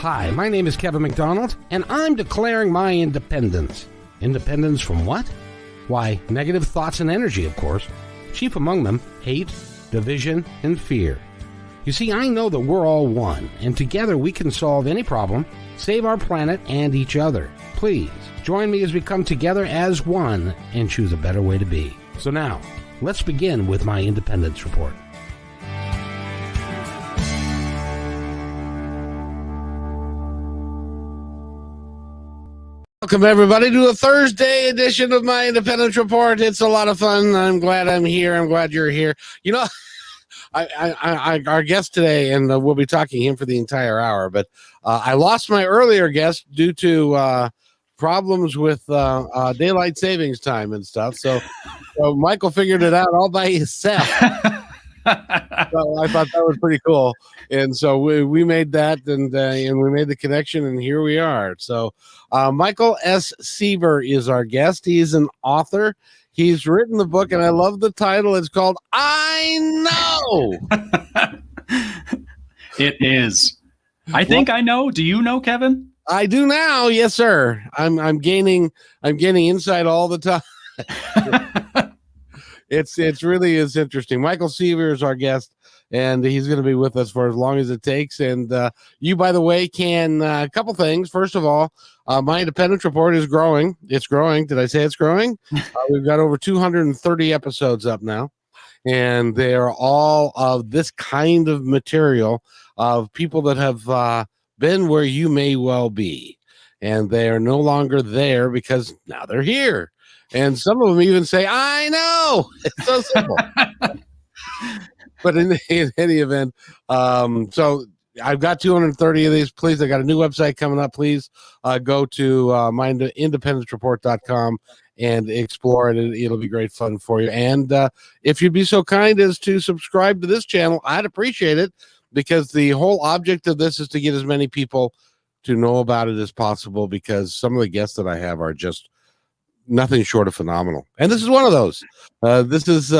Hi, my name is Kevin McDonald, and I'm declaring my independence. Independence from what? Why, negative thoughts and energy, of course. Chief among them, hate, division, and fear. You see, I know that we're all one, and together we can solve any problem, save our planet and each other. Please, join me as we come together as one and choose a better way to be. So now, let's begin with my independence report. Welcome, everybody, to a Thursday edition of my Independence Report. It's a lot of fun. I'm glad I'm here. I'm glad you're here. You know, our guest today, and we'll be talking to him for the entire hour, but I lost my earlier guest due to problems with daylight savings time and stuff. So Michael figured it out all by himself. So I thought that was pretty cool. And so we made that and we made the connection, and here we are. So Michael S. Seaver is our guest. He's an author. He's written the book, and I love the title. It's called I Know. It is. I think I know. Do you know, Kevin? I do now. Yes, sir. I'm gaining insight all the time. It's really is interesting. Michael Seaver is our guest, and he's going to be with us for as long as it takes. And you, by the way, can a couple things. First of all, my Independence Report is growing. It's growing. Did I say it's growing? We've got over 230 episodes up now, and they are all of this kind of material of people that have been where you may well be, and they are no longer there because now they're here. And some of them even say, I know. It's so simple. But in any event, so I've got 230 of these. Please, I got a new website coming up. Please go to myindependencereport.com and explore it. It'll be great fun for you. And if you'd be so kind as to subscribe to this channel, I'd appreciate it, because the whole object of this is to get as many people to know about it as possible, because some of the guests that I have are just nothing short of phenomenal, and this is one of those. This is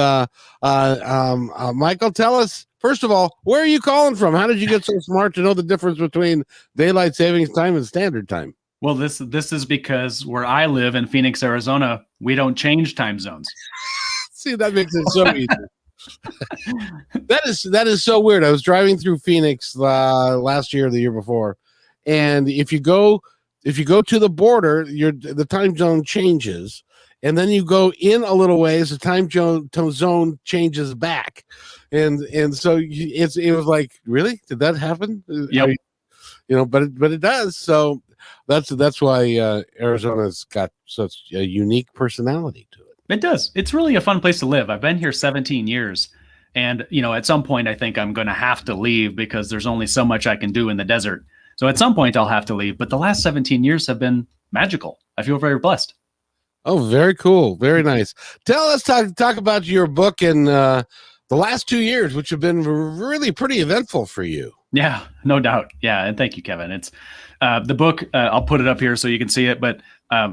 Michael. Tell us, first of all, where are you calling from? How did you get so smart to know the difference between daylight savings time and standard time? Well, this is because where I live in Phoenix, Arizona, we don't change time zones. See, that makes it so easy. That is so weird. I was driving through Phoenix last year or the year before, and if you go to the border, the time zone changes, and then you go in a little ways, the time zone changes back, and so it was like, really, did that happen? Yep. But it does. So that's why Arizona's got such a unique personality to it. It does. It's really a fun place to live. I've been here 17 years, and at some point, I think I'm going to have to leave because there's only so much I can do in the desert. So at some point I'll have to leave, but the last 17 years have been magical. I feel very blessed. Oh, very cool. Very nice. Talk about your book and the last 2 years, which have been really pretty eventful for you. Yeah, no doubt. Yeah. And thank you, Kevin. It's the book. I'll put it up here so you can see it, but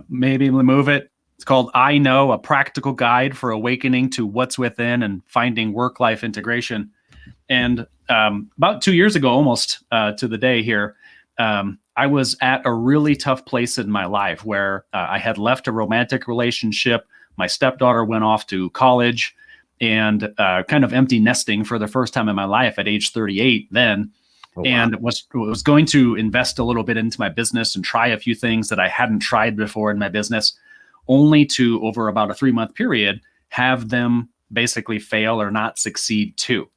maybe move it. It's called I Know, a practical guide for awakening to what's within and finding work-life integration. And about 2 years ago, almost to the day here, I was at a really tough place in my life where I had left a romantic relationship. My stepdaughter went off to college, and kind of empty nesting for the first time in my life at age 38 then. Oh, wow. And was going to invest a little bit into my business and try a few things that I hadn't tried before in my business, only to, over about a 3-month period, have them basically fail or not succeed too.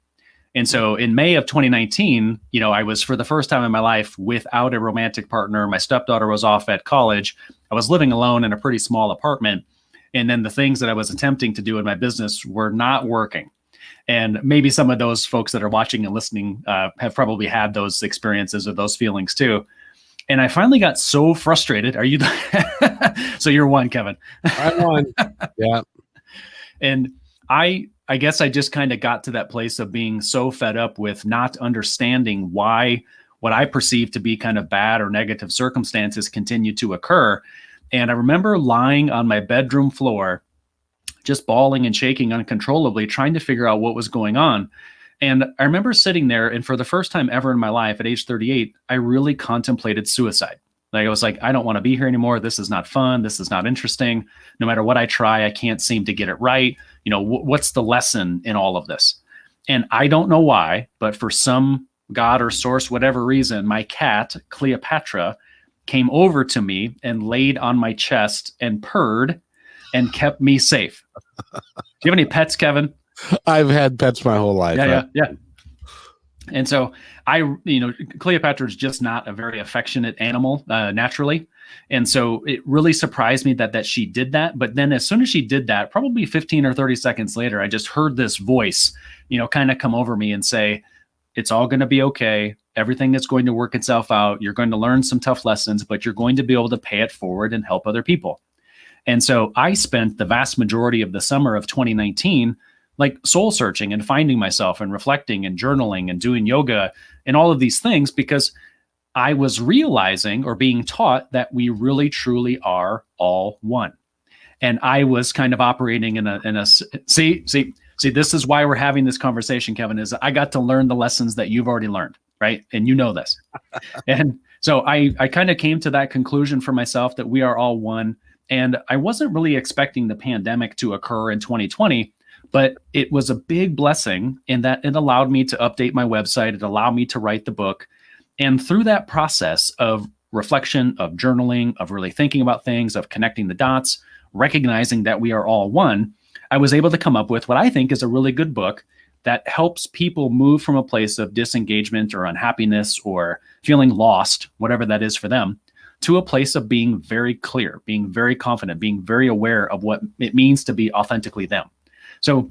And so in May of 2019, I was, for the first time in my life, without a romantic partner. My stepdaughter was off at college. I was living alone in a pretty small apartment. And then the things that I was attempting to do in my business were not working. And maybe some of those folks that are watching and listening have probably had those experiences or those feelings too. And I finally got so frustrated. Are you? So you're one, Kevin. I'm one. Yeah. And I guess I just kind of got to that place of being so fed up with not understanding why what I perceived to be kind of bad or negative circumstances continue to occur. And I remember lying on my bedroom floor, just bawling and shaking uncontrollably, trying to figure out what was going on. And I remember sitting there, and for the first time ever in my life at age 38, I really contemplated suicide. Like I was like, I don't want to be here anymore. This is not fun. This is not interesting. No matter what I try, I can't seem to get it right. What's the lesson in all of this? And I don't know why, but for some God or source, whatever reason, my cat, Cleopatra, came over to me and laid on my chest and purred and kept me safe. Do you have any pets, Kevin? I've had pets my whole life. Yeah. And so Cleopatra is just not a very affectionate animal naturally. And so it really surprised me that she did that. But then as soon as she did that, probably 15 or 30 seconds later, I just heard this voice, kind of come over me and say, it's all going to be okay. Everything is going to work itself out. You're going to learn some tough lessons, but you're going to be able to pay it forward and help other people. And so I spent the vast majority of the summer of 2019 like soul searching and finding myself and reflecting and journaling and doing yoga and all of these things, because I was realizing or being taught that we really truly are all one. And I was kind of operating in a see, this is why we're having this conversation, Kevin, is I got to learn the lessons that you've already learned, right? And you know this. And so I kind of came to that conclusion for myself that we are all one. And I wasn't really expecting the pandemic to occur in 2020. But it was a big blessing in that it allowed me to update my website. It allowed me to write the book. And through that process of reflection, of journaling, of really thinking about things, of connecting the dots, recognizing that we are all one, I was able to come up with what I think is a really good book that helps people move from a place of disengagement or unhappiness or feeling lost, whatever that is for them, to a place of being very clear, being very confident, being very aware of what it means to be authentically them. So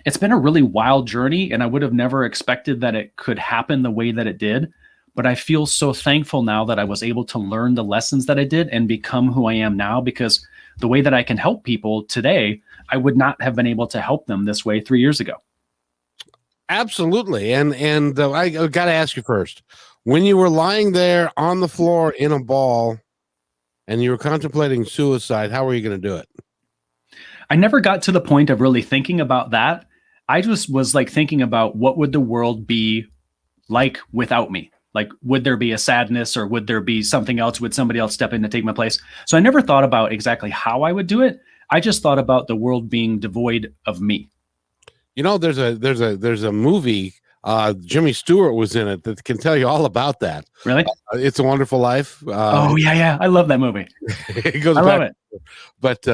it's been a really wild journey, and I would have never expected that it could happen the way that it did. But I feel so thankful now that I was able to learn the lessons that I did and become who I am now, because the way that I can help people today, I would not have been able to help them this way 3 years ago. Absolutely. And I got to ask you first, when you were lying there on the floor in a ball and you were contemplating suicide, how were you going to do it? I never got to the point of really thinking about that. I just was like thinking about what would the world be like without me? Like, would there be a sadness, or would there be something else? Would somebody else step in to take my place? So I never thought about exactly how I would do it. I just thought about the world being devoid of me. There's a movie, Jimmy Stewart was in it, that can tell you all about that. Really? It's a Wonderful Life. Oh yeah. I love that movie. It goes I back. love it. But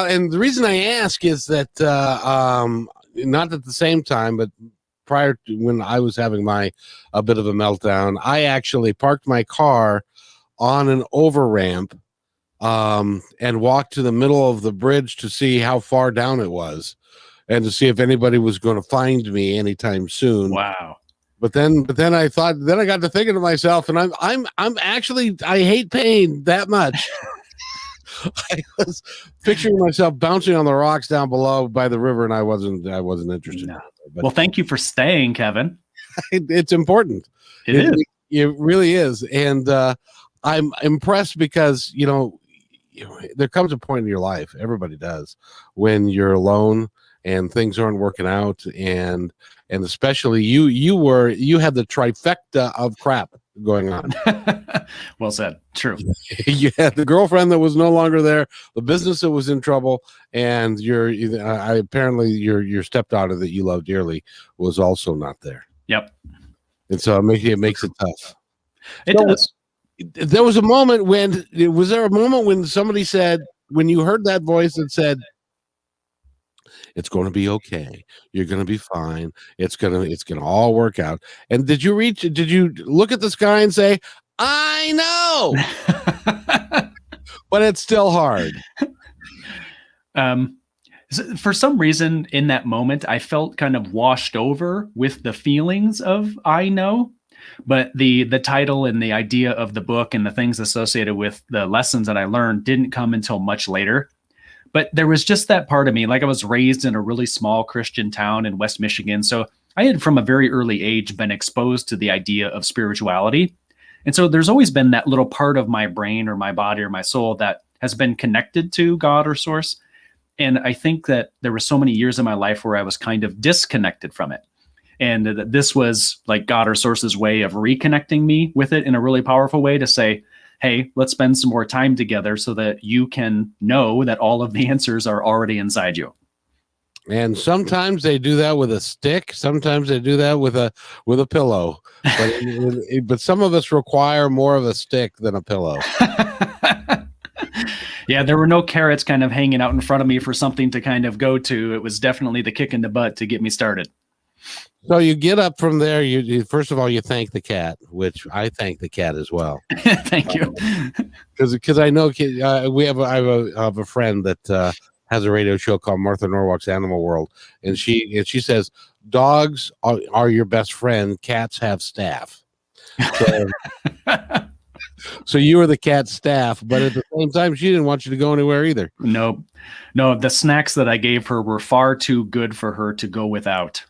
and the reason I ask is that not at the same time, but prior to when I was having a bit of a meltdown, I actually parked my car on an over ramp and walked to the middle of the bridge to see how far down it was and to see if anybody was going to find me anytime soon. Wow. But then I got to thinking to myself, and I'm actually, I hate pain that much. I was picturing myself bouncing on the rocks down below by the river, and I wasn't interested. No. Well, thank you for staying, Kevin. It's important. It really is. And I'm impressed because, there comes a point in your life, everybody does, when you're alone and things aren't working out. And especially you had the trifecta of crap going on. Well said. True. You had the girlfriend that was no longer there, the business that was in trouble, and apparently your stepdaughter that you love dearly was also not there. Yep. And so it makes it tough. It does. There was a moment when somebody said, when you heard that voice that said, it's going to be okay, you're going to be fine, it's going to all work out? And did you look at the sky and say, I know? But it's still hard. For some reason in that moment, I felt kind of washed over with the feelings of I know. But the title and the idea of the book and the things associated with the lessons that I learned didn't come until much later. But there was just that part of me, like I was raised in a really small Christian town in West Michigan. So I had from a very early age been exposed to the idea of spirituality. And so there's always been that little part of my brain or my body or my soul that has been connected to God or source. And I think that there were so many years in my life where I was kind of disconnected from it. And that this was like God or Source's way of reconnecting me with it in a really powerful way to say, hey, let's spend some more time together so that you can know that all of the answers are already inside you. And sometimes they do that with a stick. Sometimes they do that with a pillow. But some of us require more of a stick than a pillow. Yeah, there were no carrots kind of hanging out in front of me for something to kind of go to. It was definitely the kick in the butt to get me started. So you get up from there. You first of all, you thank the cat, which I thank the cat as well. Thank you. Because I know I have a friend that has a radio show called Martha Norwalk's Animal World, and she says dogs are your best friend. Cats have staff. So you were the cat staff, but at the same time, she didn't want you to go anywhere either. No, the snacks that I gave her were far too good for her to go without.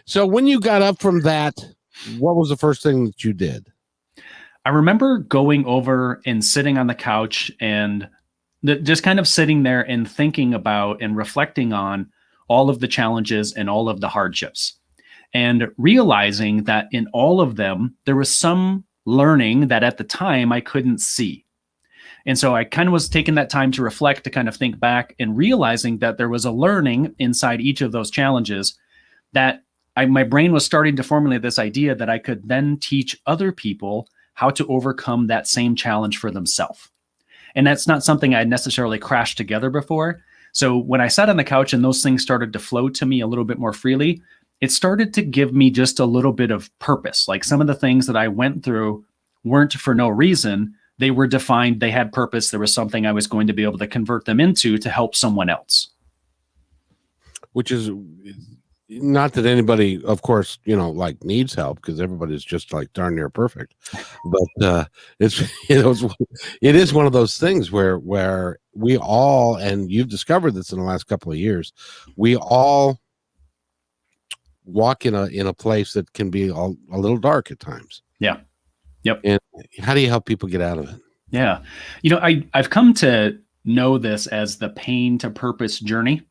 So when you got up from that, what was the first thing that you did? I remember going over and sitting on the couch and just kind of sitting there and thinking about and reflecting on all of the challenges and all of the hardships, and realizing that in all of them, there was some learning that at the time I couldn't see. And so I kind of was taking that time to reflect, to kind of think back, and realizing that there was a learning inside each of those challenges that my brain was starting to formulate this idea that I could then teach other people how to overcome that same challenge for themselves. And that's not something I had necessarily crashed together before. So when I sat on the couch and those things started to flow to me a little bit more freely, it started to give me just a little bit of purpose. Like some of the things that I went through weren't for no reason. They were defined, they had purpose. There was something I was going to be able to convert them into to help someone else. Which is not that anybody, of course, like needs help, because everybody's just like darn near perfect. But it is one of those things where we all, and you've discovered this in the last couple of years, we all walk in a place that can be a little dark at times. Yeah. Yep. And how do you help people get out of it? Yeah. I've come to know this as the pain to purpose journey.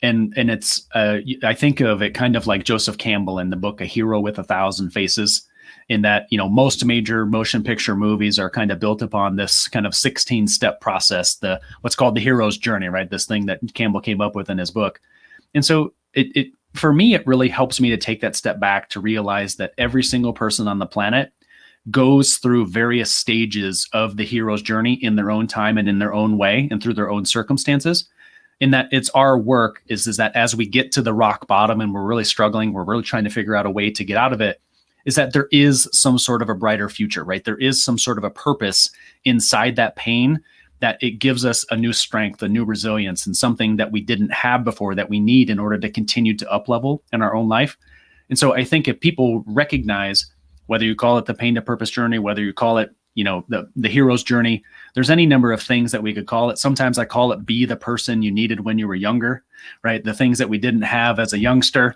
And it's, I think of it kind of like Joseph Campbell in the book, A Hero with 1,000 Faces, in that, most major motion picture movies are kind of built upon this kind of 16-step process, what's called the hero's journey, right? This thing that Campbell came up with in his book. And so it for me, it really helps me to take that step back to realize that every single person on the planet goes through various stages of the hero's journey in their own time and in their own way and through their own circumstances. In that it's our work is that as we get to the rock bottom and we're really struggling, we're really trying to figure out a way to get out of it, is that there is some sort of a brighter future, right? There is some sort of a purpose inside that pain, that it gives us a new strength, a new resilience, and something that we didn't have before that we need in order to continue to up level in our own life. And so I think if people recognize, whether you call it the pain to purpose journey, whether you call it, the hero's journey, there's any number of things that we could call it. Sometimes I call it be the person you needed when you were younger, right? The things that we didn't have as a youngster,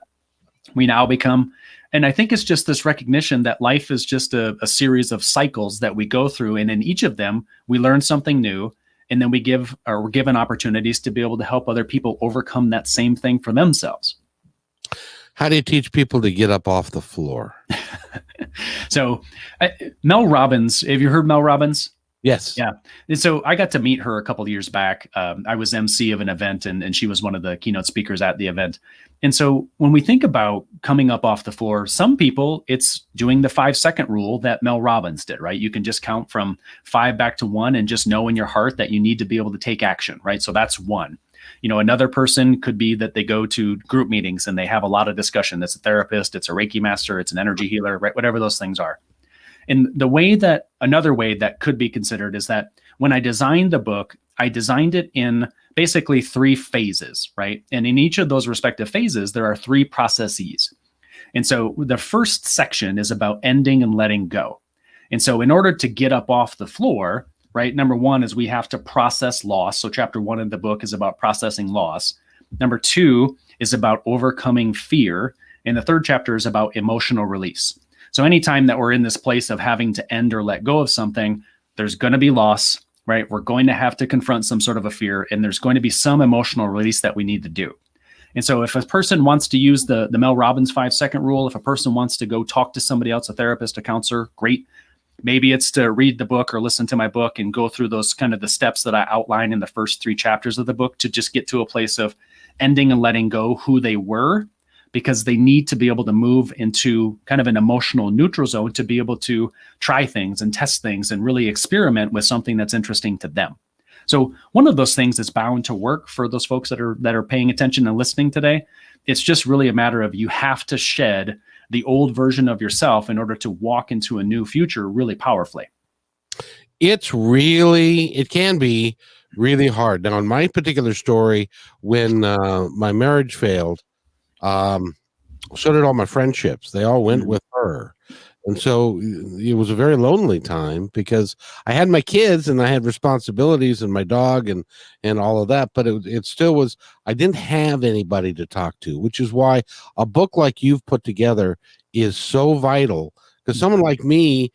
we now become. And I think it's just this recognition that life is just a series of cycles that we go through. And in each of them, we learn something new. And then we're given opportunities to be able to help other people overcome that same thing for themselves. How do you teach people to get up off the floor? So Mel Robbins, have you heard Mel Robbins? Yes. Yeah. And so I got to meet her a couple of years back. I was MC of an event and she was one of the keynote speakers at the event. And so when we think about coming up off the floor, some people, it's doing the 5-second rule that Mel Robbins did, right? You can just count from 5 back to 1 and just know in your heart that you need to be able to take action, right? So that's 1. Another person could be that they go to group meetings and they have a lot of discussion. That's a therapist, it's a Reiki master, it's an energy healer, right? Whatever those things are. And another way that could be considered is that when I designed the book, I designed it in basically 3 phases, right? And in each of those respective phases, there are 3 processes. And so the first section is about ending and letting go. And so in order to get up off the floor, right, number 1 is we have to process loss. So chapter 1 in the book is about processing loss. Number 2 is about overcoming fear. And the 3rd chapter is about emotional release. So anytime that we're in this place of having to end or let go of something, there's going to be loss, right? We're going to have to confront some sort of a fear, and there's going to be some emotional release that we need to do. And so if a person wants to use the Mel Robbins 5-second rule, if a person wants to go talk to somebody else, a therapist, a counselor, great. Maybe it's to read the book or listen to my book and go through those kind of the steps that I outline in the first 3 chapters of the book to just get to a place of ending and letting go who they were, because they need to be able to move into kind of an emotional neutral zone to be able to try things and test things and really experiment with something that's interesting to them. So one of those things that's bound to work for those folks that are paying attention and listening today. It's just really a matter of you have to shed the old version of yourself in order to walk into a new future really powerfully. It can be really hard. Now, in my particular story, when my marriage failed, so did all my friendships. They all went with her. And so it was a very lonely time because I had my kids and I had responsibilities and my dog and all of that. But it still was, I didn't have anybody to talk to, which is why a book like you've put together is so vital. Because someone like me,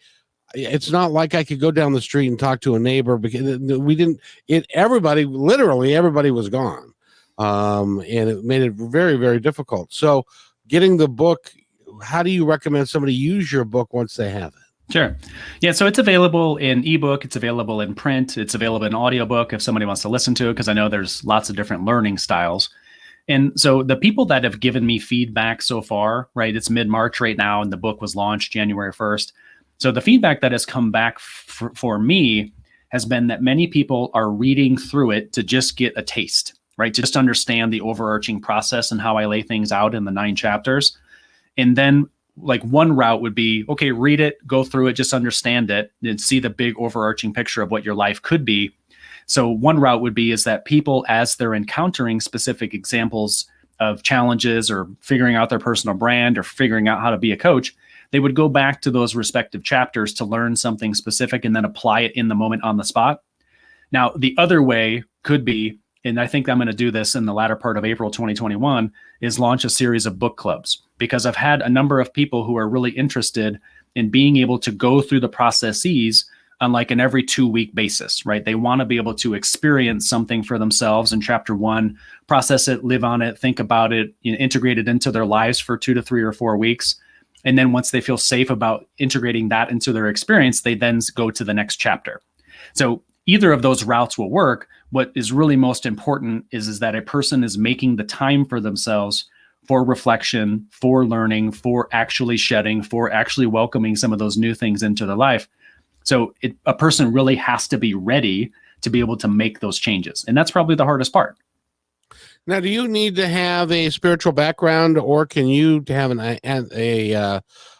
it's not like I could go down the street and talk to a neighbor because literally everybody was gone. And it made it very, very difficult. So getting the book, how do you recommend somebody use your book once they have it? Sure. Yeah. So it's available in ebook. It's available in print. It's available in audiobook if somebody wants to listen to it, because I know there's lots of different learning styles. And so the people that have given me feedback so far, right, it's mid-March right now, and the book was launched January 1st. So the feedback that has come back for me has been that many people are reading through it to just get a taste, right? To just understand the overarching process and how I lay things out in the 9 chapters. And then like one route would be, okay, read it, go through it, just understand it and see the big overarching picture of what your life could be. So one route would be is that people, as they're encountering specific examples of challenges or figuring out their personal brand or figuring out how to be a coach, they would go back to those respective chapters to learn something specific and then apply it in the moment on the spot. Now, the other way could be, and I think I'm going to do this in the latter part of April 2021, is launch a series of book clubs, because I've had a number of people who are really interested in being able to go through the processes on like an every 2-week basis, right? They want to be able to experience something for themselves in chapter 1, process it, live on it, think about it, integrate it into their lives for 2 to 3 or 4 weeks. And then once they feel safe about integrating that into their experience, they then go to the next chapter. So either of those routes will work. What is really most important is that a person is making the time for themselves for reflection, for learning, for actually shedding, for actually welcoming some of those new things into their life. So a person really has to be ready to be able to make those changes. And that's probably the hardest part. Now, do you need to have a spiritual background, or can you have an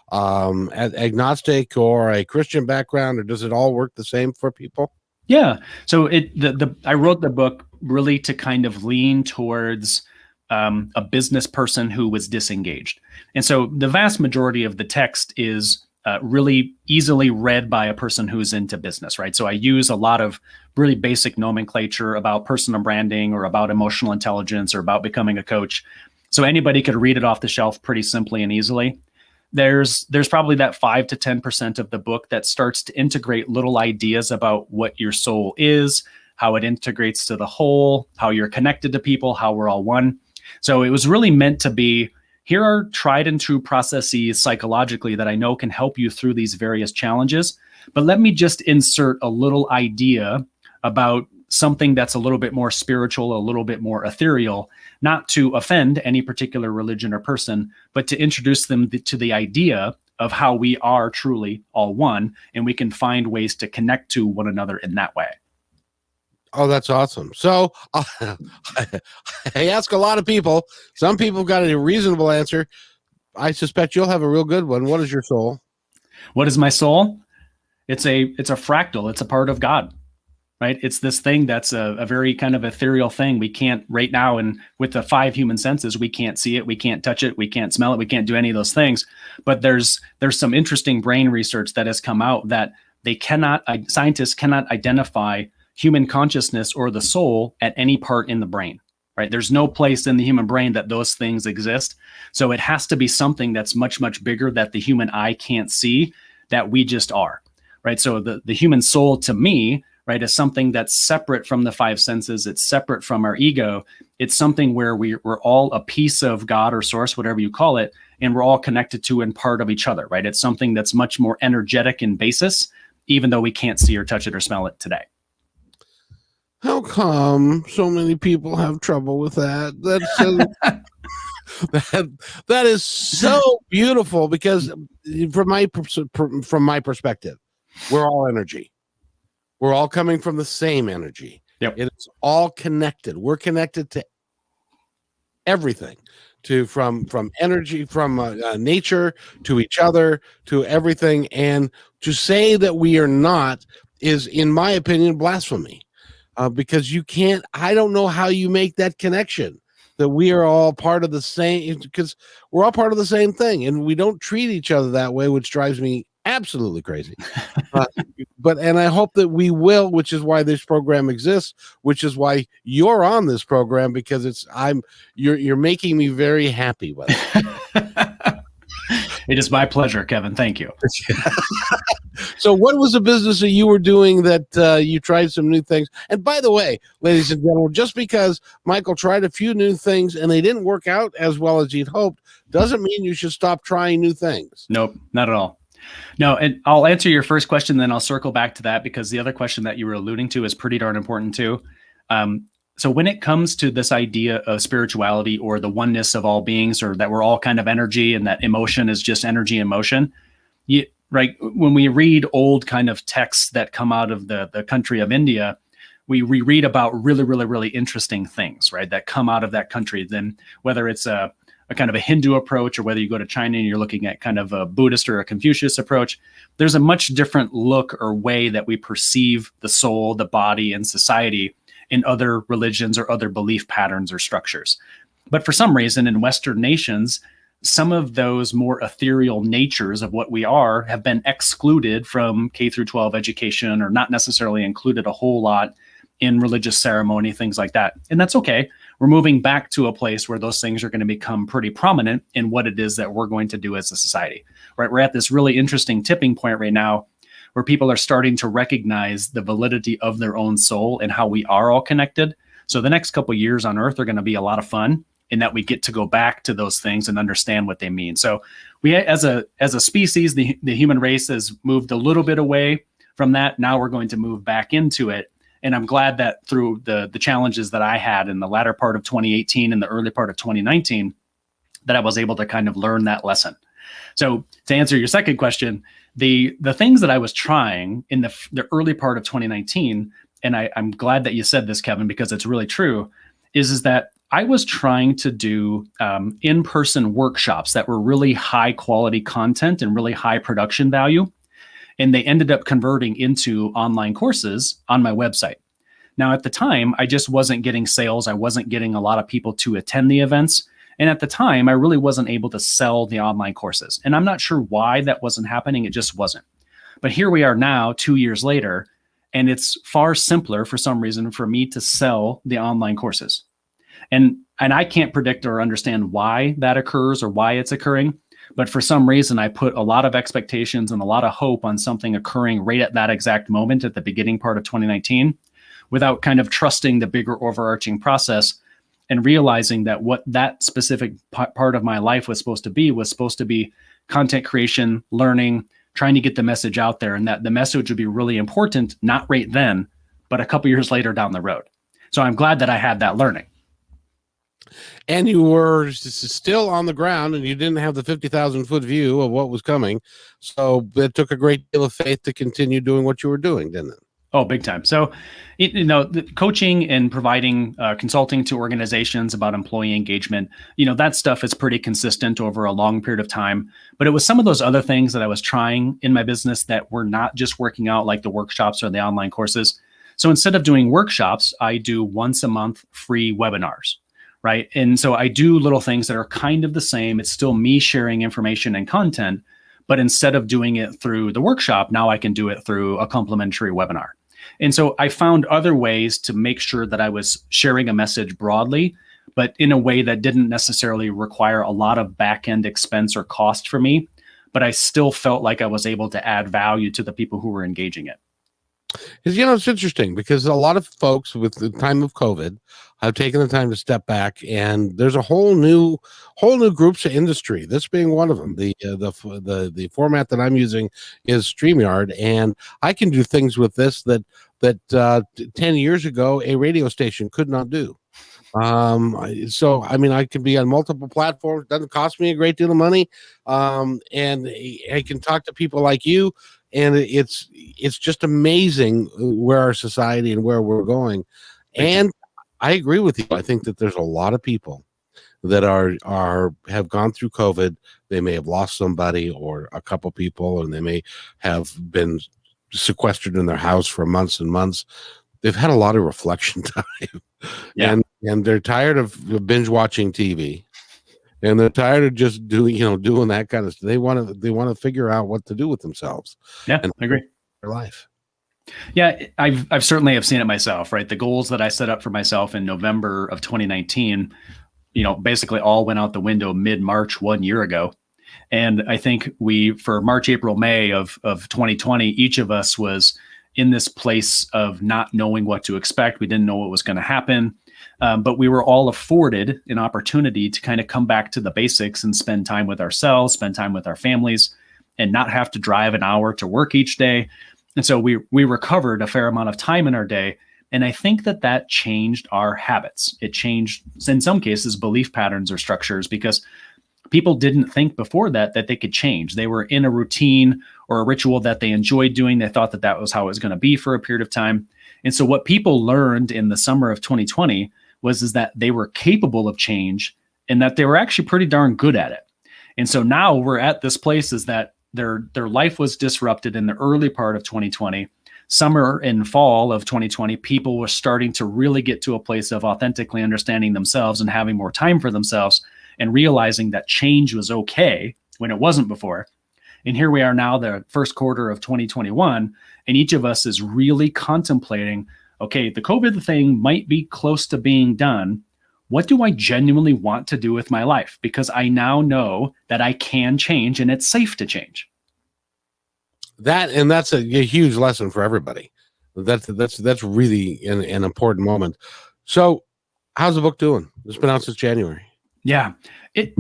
agnostic or a Christian background, or does it all work the same for people? Yeah. So I wrote the book really to kind of lean towards a business person who was disengaged. And so the vast majority of the text is really easily read by a person who's into business, right? So I use a lot of really basic nomenclature about personal branding or about emotional intelligence or about becoming a coach. So anybody could read it off the shelf pretty simply and easily. There's probably that 5 to 10% of the book that starts to integrate little ideas about what your soul is, how it integrates to the whole, how you're connected to people, how we're all one. So it was really meant to be, here are tried and true processes psychologically that I know can help you through these various challenges. But let me just insert a little idea about something that's a little bit more spiritual, a little bit more ethereal, not to offend any particular religion or person, but to introduce them to the idea of how we are truly all one, and we can find ways to connect to one another in that way. Oh, that's awesome. So I ask a lot of people. Some people got a reasonable answer. I suspect you'll have a real good one. What is your soul? What is my soul? It's a fractal. It's a part of God, right? It's this thing that's a very kind of ethereal thing. We can't right now, and with the 5 human senses, we can't see it, we can't touch it, we can't smell it, we can't do any of those things. But there's some interesting brain research that has come out that scientists cannot identify human consciousness or the soul at any part in the brain, right? There's no place in the human brain that those things exist. So it has to be something that's much, much bigger that the human eye can't see, that we just are, right? So the human soul, to me, right, as something that's separate from the five senses. It's separate from our ego. It's something where we're all a piece of God or source, whatever you call it, and we're all connected to and part of each other, right? It's something that's much more energetic in basis, even though we can't see or touch it or smell it today. How come so many people have trouble with that? That's so that is so beautiful, because from my perspective, we're all energy. We're all coming from the same energy. Yep. It's all connected. We're connected to everything, from energy, from nature, to each other, to everything. And to say that we are not is, in my opinion, blasphemy. Because you can't, I don't know how you make that connection, that we are all part of the same, because we're all part of the same thing, and we don't treat each other that way, which drives me absolutely crazy. And I hope that we will, which is why this program exists, which is why you're on this program, because you're making me very happy with it. It is my pleasure, Kevin. Thank you. So what was the business that you were doing that you tried some new things? And by the way, ladies and gentlemen, just because Michael tried a few new things and they didn't work out as well as he'd hoped, doesn't mean you should stop trying new things. Nope, not at all. No, and I'll answer your first question, then I'll circle back to that, because the other question that you were alluding to is pretty darn important too. So when it comes to this idea of spirituality, or the oneness of all beings, or that we're all kind of energy and that emotion is just energy and motion, right? When we read old kind of texts that come out of the country of India, we read about really, really, really interesting things, right, that come out of that country. Then whether it's a kind of a Hindu approach, or whether you go to China and you're looking at kind of a Buddhist or a Confucius approach, there's a much different look or way that we perceive the soul, the body, and society in other religions or other belief patterns or structures. But for some reason, in Western nations, some of those more ethereal natures of what we are have been excluded from K through 12 education, or not necessarily included a whole lot in religious ceremony, things like that. And that's okay. We're moving back to a place where those things are going to become pretty prominent in what it is that we're going to do as a society, right? We're at this really interesting tipping point right now where people are starting to recognize the validity of their own soul and how we are all connected. So the next couple of years on Earth are going to be a lot of fun, in that we get to go back to those things and understand what they mean. So we, as a species, the human race has moved a little bit away from that. Now we're going to move back into it. And I'm glad that through the challenges that I had in the latter part of 2018 and the early part of 2019, that I was able to kind of learn that lesson. So to answer your second question, the things that I was trying in the early part of 2019, and I'm glad that you said this, Kevin, because it's really true, is that I was trying to do in-person workshops that were really high quality content and really high production value. And they ended up converting into online courses on my website. Now, at the time, I just wasn't getting sales. I wasn't getting a lot of people to attend the events. And at the time, I really wasn't able to sell the online courses. And I'm not sure why that wasn't happening. It just wasn't. But here we are now, 2 years later, and it's far simpler for some reason for me to sell the online courses. And I can't predict or understand why that occurs or why it's occurring. But for some reason, I put a lot of expectations and a lot of hope on something occurring right at that exact moment at the beginning part of 2019, without kind of trusting the bigger overarching process and realizing that what that specific part of my life was supposed to be content creation, learning, trying to get the message out there, and that the message would be really important, not right then, but a couple years later down the road. So I'm glad that I had that learning. And you were still on the ground, and you didn't have the 50,000 foot view of what was coming. So it took a great deal of faith to continue doing what you were doing, didn't it? Oh, big time. So, the coaching and providing consulting to organizations about employee engagement, that stuff is pretty consistent over a long period of time. But it was some of those other things that I was trying in my business that were not just working out, like the workshops or the online courses. So instead of doing workshops, I do once a month free webinars, right? And so I do little things that are kind of the same. It's still me sharing information and content, but instead of doing it through the workshop, now I can do it through a complimentary webinar. And so I found other ways to make sure that I was sharing a message broadly, but in a way that didn't necessarily require a lot of back-end expense or cost for me, but I still felt like I was able to add value to the people who were engaging it. Because it's interesting because a lot of folks with the time of COVID have taken the time to step back, and there's a whole new groups of industry. This being one of them. The format that I'm using is StreamYard, and I can do things with this that 10 years ago a radio station could not do. So I mean, I can be on multiple platforms. Doesn't cost me a great deal of money, and I can talk to people like you. And it's just amazing where our society and where we're going. And I agree with you. I think that there's a lot of people that have gone through COVID. They may have lost somebody or a couple people, and they may have been sequestered in their house for months and months. They've had a lot of reflection time, and they're tired of binge watching TV. And they're tired of just doing that kind of stuff. They want to figure out what to do with themselves. Yeah, and I agree. Their life. Yeah, I've certainly have seen it myself, right? The goals that I set up for myself in November of 2019, basically all went out the window mid-March 1 year ago. And I think for March, April, May of 2020, each of us was in this place of not knowing what to expect. We didn't know what was going to happen. But we were all afforded an opportunity to kind of come back to the basics and spend time with ourselves, spend time with our families, and not have to drive an hour to work each day. And so we recovered a fair amount of time in our day. And I think that changed our habits. It changed, in some cases, belief patterns or structures, because people didn't think before that they could change. They were in a routine or a ritual that they enjoyed doing. They thought that was how it was going to be for a period of time. And so what people learned in the summer of 2020 was that they were capable of change and that they were actually pretty darn good at it. And so now we're at this place is that their life was disrupted in the early part of 2020. Summer and fall of 2020, people were starting to really get to a place of authentically understanding themselves and having more time for themselves and realizing that change was okay when it wasn't before. And here we are now, the first quarter of 2021, and each of us is really contemplating, okay, the COVID thing might be close to being done. What do I genuinely want to do with my life? Because I now know that I can change and it's safe to change. That's a huge lesson for everybody. That's really an important moment. So how's the book doing? It's been out since January. Yeah, it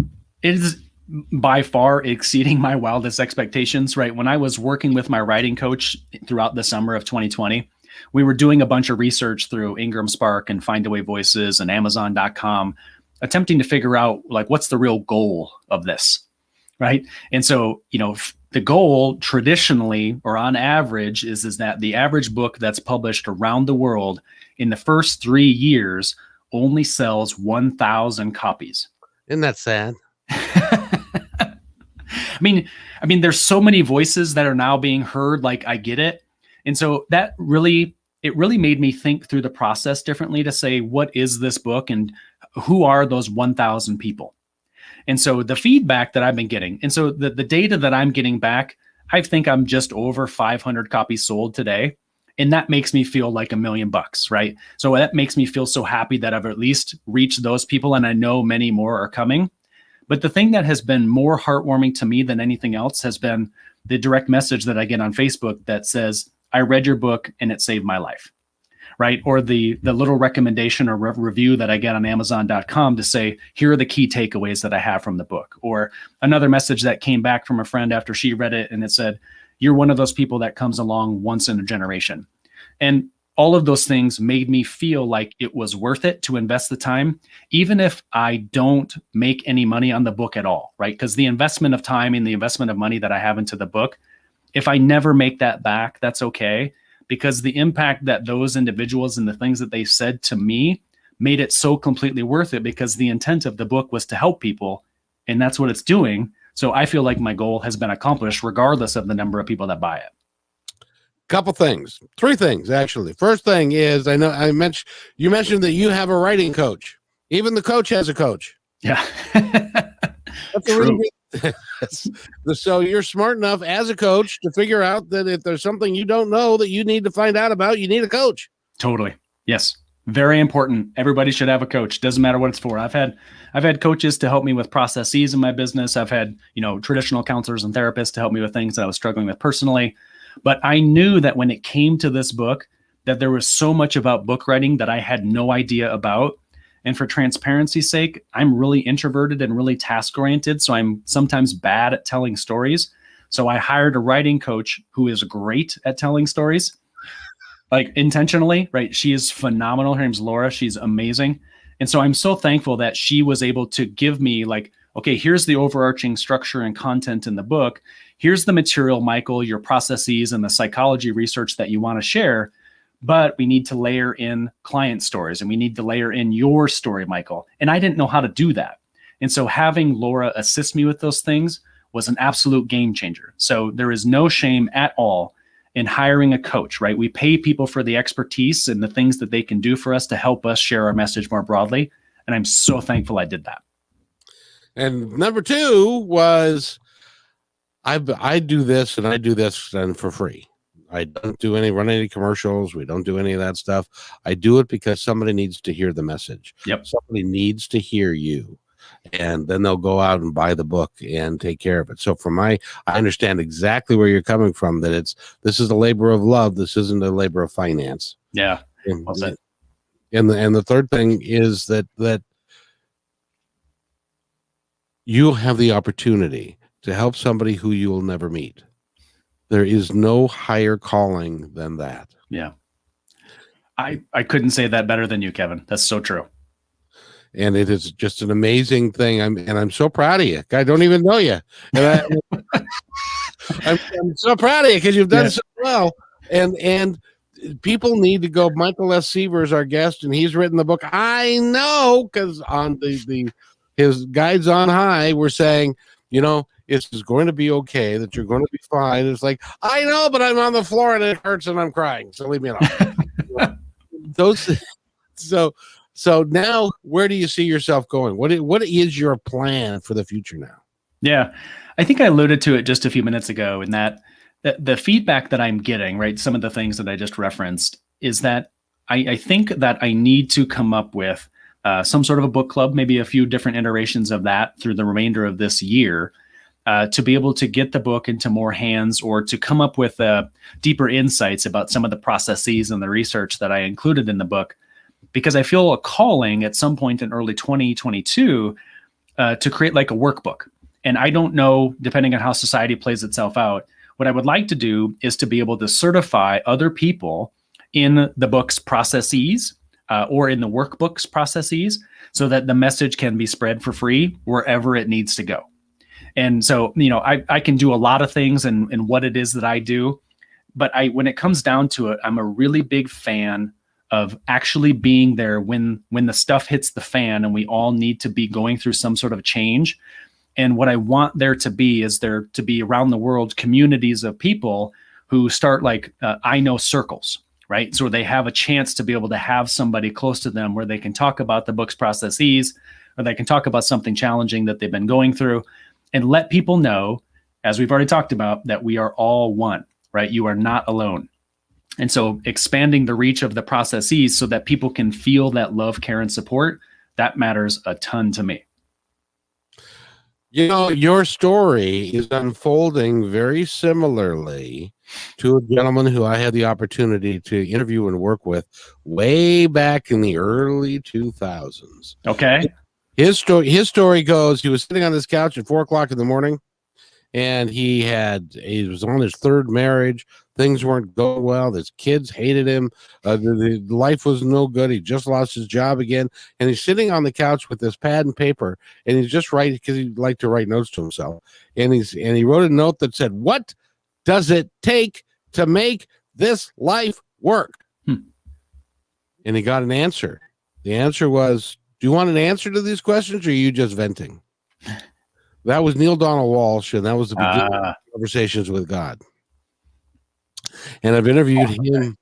is by far exceeding my wildest expectations, right? When I was working with my writing coach throughout the summer of 2020, we were doing a bunch of research through Ingram Spark and Findaway Voices and Amazon.com, attempting to figure out what's the real goal of this, right? And so, the goal traditionally or on average is that the average book that's published around the world in the first 3 years only sells 1,000 copies. Isn't that sad? I mean, there's so many voices that are now being heard. I get it. And so it really made me think through the process differently to say, what is this book and who are those 1,000 people? And so the feedback that I've been getting, and so the data that I'm getting back, I think I'm just over 500 copies sold today. And that makes me feel like $1 million, right? So that makes me feel so happy that I've at least reached those people, and I know many more are coming. But the thing that has been more heartwarming to me than anything else has been the direct message that I get on Facebook that says, I read your book and it saved my life, right? Or the little recommendation or review that I get on Amazon.com to say, here are the key takeaways that I have from the book. Or another message that came back from a friend after she read it, and it said, you're one of those people that comes along once in a generation. And all of those things made me feel like it was worth it to invest the time, even if I don't make any money on the book at all, right? Because the investment of time and the investment of money that I have into the book, if I never make that back, that's okay. Because the impact that those individuals and the things that they said to me made it so completely worth it, because the intent of the book was to help people, and that's what it's doing. So I feel like my goal has been accomplished regardless of the number of people that buy it. Couple things, 3 things actually. First thing is, you mentioned that you have a writing coach. Even the coach has a coach. Yeah. That's true. So you're smart enough as a coach to figure out that if there's something you don't know that you need to find out about, you need a coach. Totally. Yes. Very important. Everybody should have a coach. Doesn't matter what it's for. I've had coaches to help me with processes in my business. I've had, traditional counselors and therapists to help me with things that I was struggling with personally. But I knew that when it came to this book, that there was so much about book writing that I had no idea about. And for transparency's sake, I'm really introverted and really task oriented. So I'm sometimes bad at telling stories. So I hired a writing coach who is great at telling stories, like intentionally, right? She is phenomenal. Her name's Laura. She's amazing. And so I'm so thankful that she was able to give me like, okay, here's the overarching structure and content in the book. Here's the material, Michael, your processes and the psychology research that you want to share. But we need to layer in client stories and we need to layer in your story, Michael. And I didn't know how to do that. And so having Laura assist me with those things was an absolute game changer. So there is no shame at all in hiring a coach, right? We pay people for the expertise and the things that they can do for us to help us share our message more broadly. And I'm so thankful I did that. And number two was I do this and I do this and for free. I don't run any commercials. We don't do any of that stuff. I do it because somebody needs to hear the message. Yep. Somebody needs to hear you. And then they'll go out and buy the book and take care of it. So I understand exactly where you're coming from, that this is a labor of love. This isn't a labor of finance. Yeah. And, Well said. and the third thing is that you'll have the opportunity to help somebody who you will never meet. There is no higher calling than that. Yeah. I couldn't say that better than you, Kevin. That's so true. And it is just an amazing thing. I'm so proud of you. I don't even know you. And I'm so proud of you because you've done so well. And people need to go. Michael S. Seaver is our guest, and he's written the book. I know, because on his guides on high were saying, it's going to be okay, that you're going to be fine. It's like, I know, but I'm on the floor and it hurts and I'm crying. So leave me alone. So now, where do you see yourself going? What is your plan for the future now? Yeah, I think I alluded to it just a few minutes ago in that the feedback that I'm getting, right, some of the things that I just referenced, is that I think that I need to come up with some sort of a book club, maybe a few different iterations of that through the remainder of this year, to be able to get the book into more hands or to come up with deeper insights about some of the processes and the research that I included in the book. Because I feel a calling at some point in early 2022 to create like a workbook. And I don't know, depending on how society plays itself out, what I would like to do is to be able to certify other people in the book's processes or in the workbook's processes so that the message can be spread for free wherever it needs to go. And so, I can do a lot of things in what it is that I do. But when it comes down to it, I'm a really big fan of actually being there when the stuff hits the fan and we all need to be going through some sort of change. And what I want there to be is there to be around the world communities of people who start like I know circles, right? So they have a chance to be able to have somebody close to them where they can talk about the book's processes, or they can talk about something challenging that they've been going through, and let people know, as we've already talked about, that we are all one, right? You are not alone. And so expanding the reach of the processes so that people can feel that love, care, and support, that matters a ton to me. Your story is unfolding very similarly to a gentleman who I had the opportunity to interview and work with way back in the early 2000s. Okay. His story goes, he was sitting on his couch at 4:00 in the morning, and he was on his third marriage. Things weren't going well. His kids hated him. The life was no good. He just lost his job again. And he's sitting on the couch with this pad and paper, and he's just writing, because he liked to write notes to himself. And he wrote a note that said, "What does it take to make this life work?" And he got an answer. The answer was, "Do you want an answer to these questions, or are you just venting?" That was Neil Donald Walsh, and that was the beginning of Conversations with God. And I've interviewed him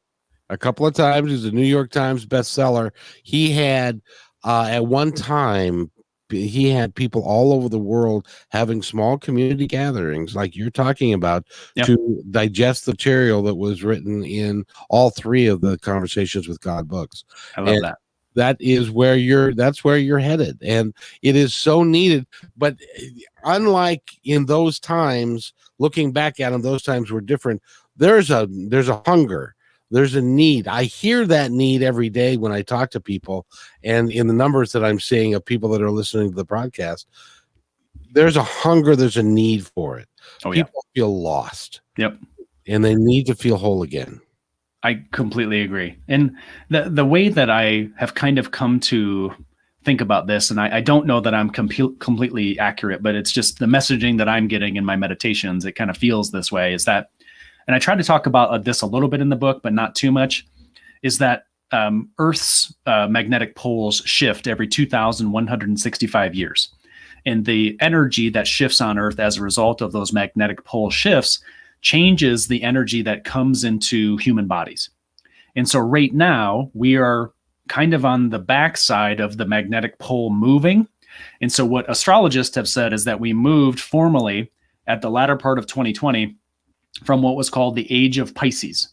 a couple of times. He's a New York Times bestseller. He had, at one time, he had people all over the world having small community gatherings like you're talking about to digest the material that was written in all three of the Conversations with God books. I love that. That's where you're headed, and it is so needed. But unlike in those times, looking back at them, those times were different. there's a hunger, there's a need. I hear that need every day when I talk to people, and in the numbers that I'm seeing of people that are listening to the podcast, there's a hunger, there's a need for it. Oh, yeah. People feel lost. Yep. And they need to feel whole again. I completely agree. And the way that I have kind of come to think about this, and I don't know that I'm completely accurate, but it's just the messaging that I'm getting in my meditations, it kind of feels this way, is that, and I try to talk about this a little bit in the book, but not too much, is that Earth's magnetic poles shift every 2,165 years. And the energy that shifts on Earth as a result of those magnetic pole shifts changes the energy that comes into human bodies. And so right now we are kind of on the backside of the magnetic pole moving. And so what astrologists have said is that we moved formally at the latter part of 2020 from what was called the Age of Pisces.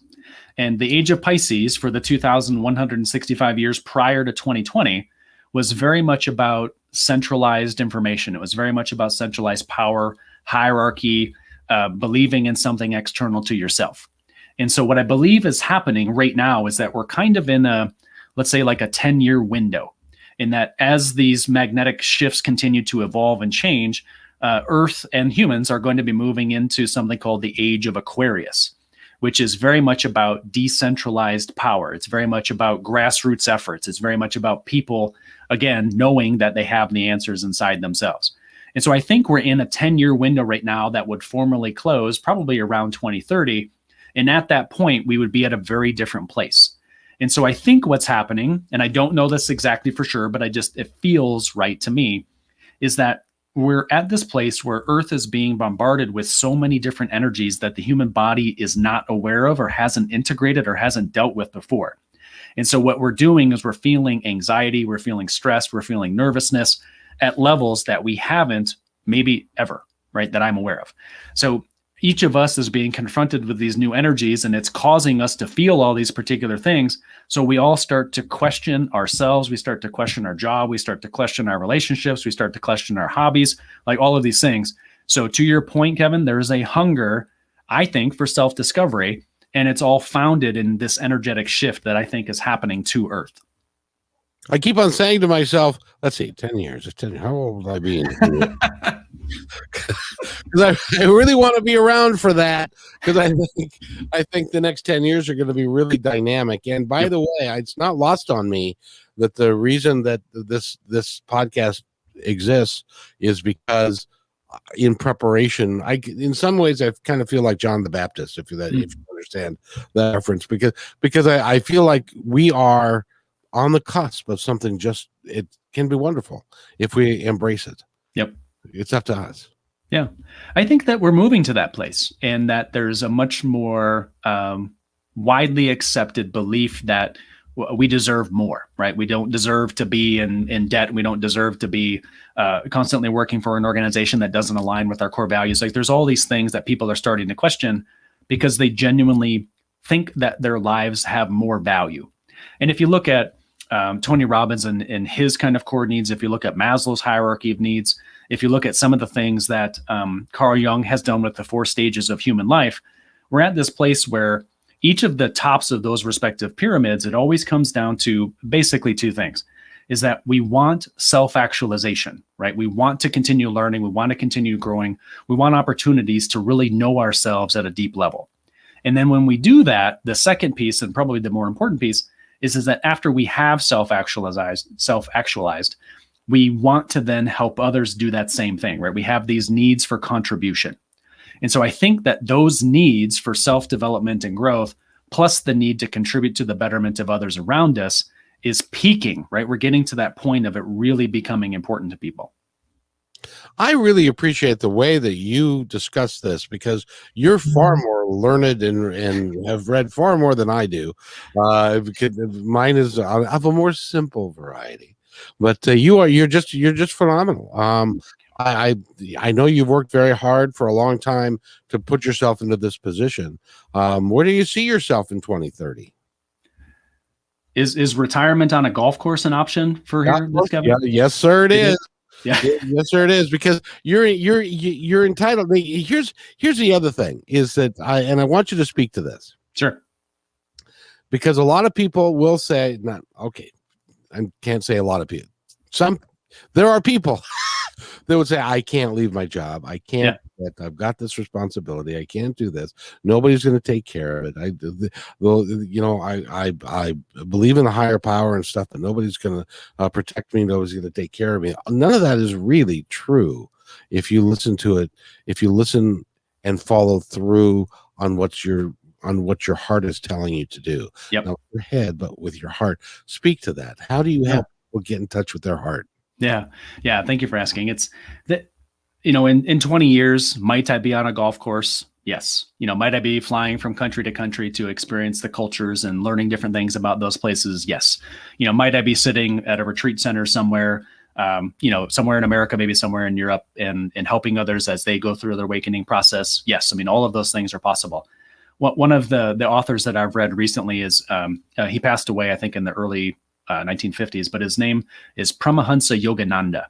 And the Age of Pisces for the 2,165 years prior to 2020 was very much about centralized information. It was very much about centralized power, hierarchy, believing in something external to yourself. And so what I believe is happening right now is that we're kind of in a, let's say like a 10-year window, in that as these magnetic shifts continue to evolve and change, Earth and humans are going to be moving into something called the Age of Aquarius, which is very much about decentralized power. It's very much about grassroots efforts. It's very much about people, again, knowing that they have the answers inside themselves. And so I think we're in a 10-year window right now that would formally close probably around 2030. And at that point, we would be at a very different place. And so I think what's happening, and I don't know this exactly for sure, but it feels right to me, is that we're at this place where Earth is being bombarded with so many different energies that the human body is not aware of or hasn't integrated or hasn't dealt with before. And so what we're doing is we're feeling anxiety, we're feeling stress, we're feeling nervousness at levels that we haven't maybe ever, right, that I'm aware of. So each of us is being confronted with these new energies, and it's causing us to feel all these particular things. So we all start to question ourselves. We start to question our job. We start to question our relationships. We start to question our hobbies, like all of these things. So to your point, Kevin, there is a hunger, I think, for self-discovery, and it's all founded in this energetic shift that I think is happening to Earth. I keep on saying to myself, let's see, 10 years. How old will I be in 10 years? Because I really want to be around for that, because I think the next 10 years are going to be really dynamic. And by the way, it's not lost on me that the reason that this podcast exists is because in preparation, in some ways I kind of feel like John the Baptist, if you understand that reference, because I feel like we are on the cusp of something it can be wonderful if we embrace it. Yep. It's up to us. Yeah. I think that we're moving to that place, and that there's a much more widely accepted belief that we deserve more, right? We don't deserve to be in debt. We don't deserve to be constantly working for an organization that doesn't align with our core values. Like, there's all these things that people are starting to question because they genuinely think that their lives have more value. And if you look at Tony Robbins and his kind of core needs, if you look at Maslow's hierarchy of needs, if you look at some of the things that Carl Jung has done with the 4 stages of human life, we're at this place where each of the tops of those respective pyramids, it always comes down to basically 2 things, is that we want self-actualization, right? We want to continue learning. We want to continue growing. We want opportunities to really know ourselves at a deep level. And then when we do that, the second piece, and probably the more important piece, is that after we have self-actualized, we want to then help others do that same thing, right? We have these needs for contribution. And so I think that those needs for self-development and growth, plus the need to contribute to the betterment of others around us, is peaking, right? We're getting to that point of it really becoming important to people. I really appreciate the way that you discuss this, because you're far more learned and have read far more than I do. Mine is of a more simple variety, but you're just phenomenal. I know you've worked very hard for a long time to put yourself into this position. Where do you see yourself in 2030? Is retirement on a golf course an option for here, Kevin? Yeah, yes, sir, it is. Yeah. Yes, sir, it is, because you're entitled. Here's the other thing is that I want you to speak to this, Sure. because a lot of people will say, not okay, I can't say a lot of people. There are people that would say, I can't leave my job. I can't. Yeah. I've got this responsibility. I can't do this. Nobody's going to take care of it. I believe in the higher power and stuff, but nobody's going to protect me. Nobody's going to take care of me. None of that is really true. If you listen to it, if you listen and follow through on what your heart is telling you to do. Yep. Not with your head, but with your heart. Speak to that. How do you help people get in touch with their heart? Yeah. Yeah. Thank you for asking. It's that, in 20 years, might I be on a golf course? Yes. Might I be flying from country to country to experience the cultures and learning different things about those places? Yes. Might I be sitting at a retreat center somewhere, somewhere in America, maybe somewhere in Europe, and helping others as they go through their awakening process? Yes. All of those things are possible. One of the authors that I've read recently is, he passed away, I think, in the early 1950s, but his name is Paramahansa Yogananda,